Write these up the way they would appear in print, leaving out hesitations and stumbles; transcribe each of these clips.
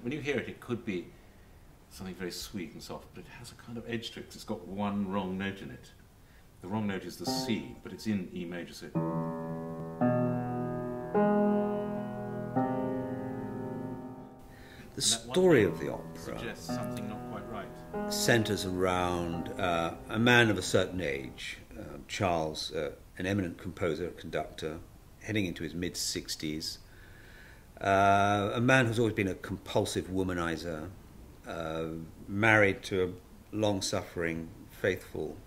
When you hear it, it could be something very sweet and soft, but it has a kind of edge to it. It's got one wrong note in it. The wrong note is the C, but it's in E major, so the story of the opera suggests something not quite right. Centres around a man of a certain age, Charles, an eminent composer, conductor, heading into his mid-60s, a man who's always been a compulsive womanizer, married to a long-suffering, faithful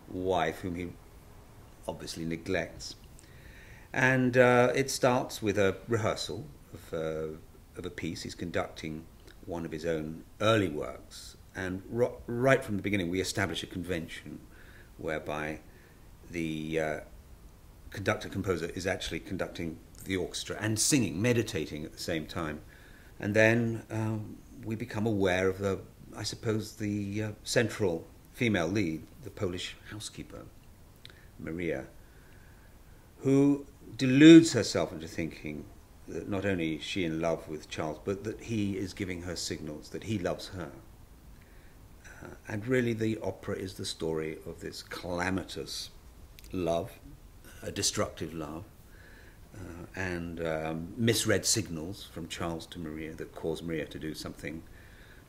wife whom he obviously neglects. And it starts with a rehearsal of a piece. He's conducting one of his own early works, and right from the beginning we establish a convention whereby the conductor-composer is actually conducting the orchestra and singing, meditating at the same time. And then we become aware of I suppose, the central female lead, the Polish housekeeper, Maria, who deludes herself into thinking that not only is she in love with Charles, but that he is giving her signals that he loves her. And really the opera is the story of this calamitous love, a destructive love, and misread signals from Charles to Maria that cause Maria to do something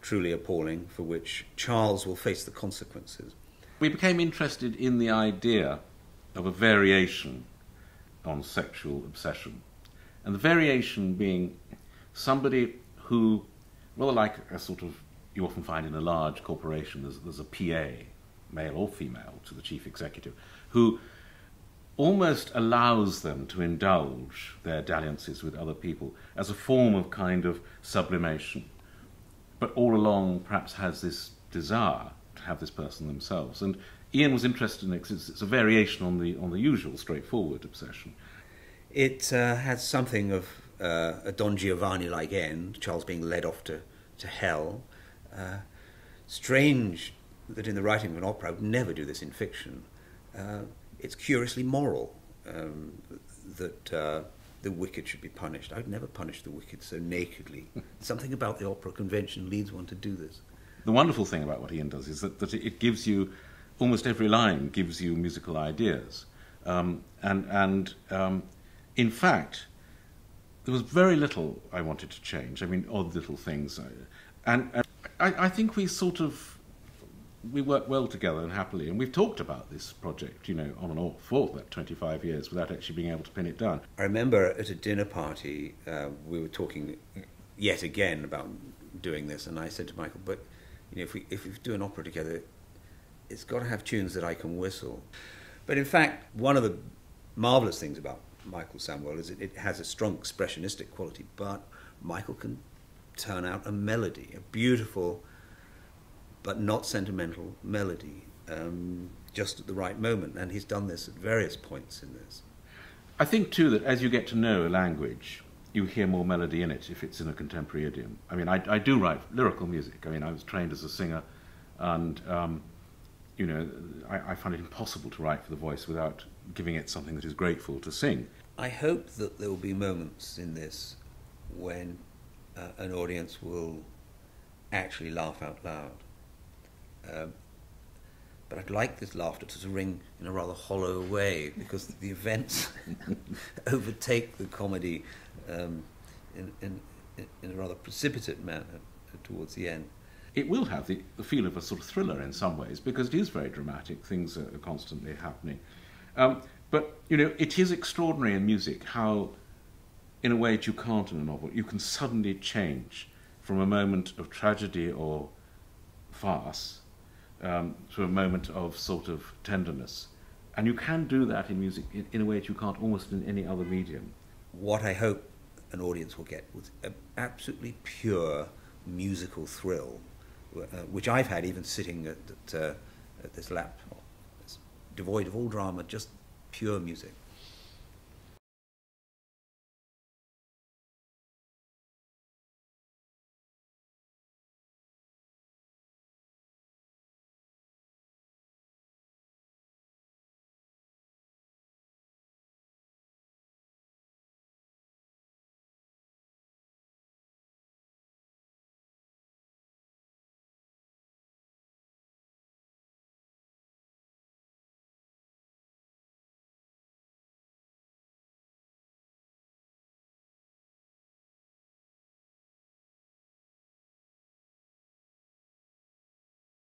truly appalling, for which Charles will face the consequences. We became interested in the idea of a variation on sexual obsession, and the variation being somebody who, rather like a sort of, you often find in a large corporation, there's a PA, male or female, to the chief executive, who almost allows them to indulge their dalliances with other people as a form of kind of sublimation, but all along perhaps has this desire to have this person themselves. And Ian was interested in it because it's a variation on the usual straightforward obsession. It has something of a Don Giovanni-like end, Charles being led off to hell. Strange that in the writing of an opera, I would never do this in fiction. It's curiously moral that the wicked should be punished. I would never punish the wicked so nakedly. Something about the opera convention leads one to do this. The wonderful thing about what Ian does is that it gives you, almost every line gives you musical ideas. In fact, there was very little I wanted to change. I mean, odd little things. And I think we work well together and happily, and we've talked about this project, on and off for that 25 years without actually being able to pin it down. I remember at a dinner party, we were talking yet again about doing this, and I said to Michael, but if we do an opera together, it's got to have tunes that I can whistle. But in fact, one of the marvellous things about Michael Samwell is it has a strong expressionistic quality, but Michael can turn out a melody, a beautiful but not sentimental melody, just at the right moment, and he's done this at various points in this. I think too that as you get to know a language, you hear more melody in it if it's in a contemporary idiom. I mean, I do write lyrical music. I mean, I was trained as a singer, and I find it impossible to write for the voice without giving it something that is grateful to sing. I hope that there will be moments in this when an audience will actually laugh out loud. But I'd like this laughter to ring in a rather hollow way, because the events overtake the comedy in a rather precipitate manner towards the end. It will have the feel of a sort of thriller in some ways, because it is very dramatic, things are constantly happening. But, it is extraordinary in music how, in a way that you can't in a novel, you can suddenly change from a moment of tragedy or farce to a moment of sort of tenderness. And you can do that in music in a way that you can't almost in any other medium. What I hope an audience will get was an absolutely pure musical thrill, which I've had even sitting at this laptop. It's devoid of all drama, just pure music.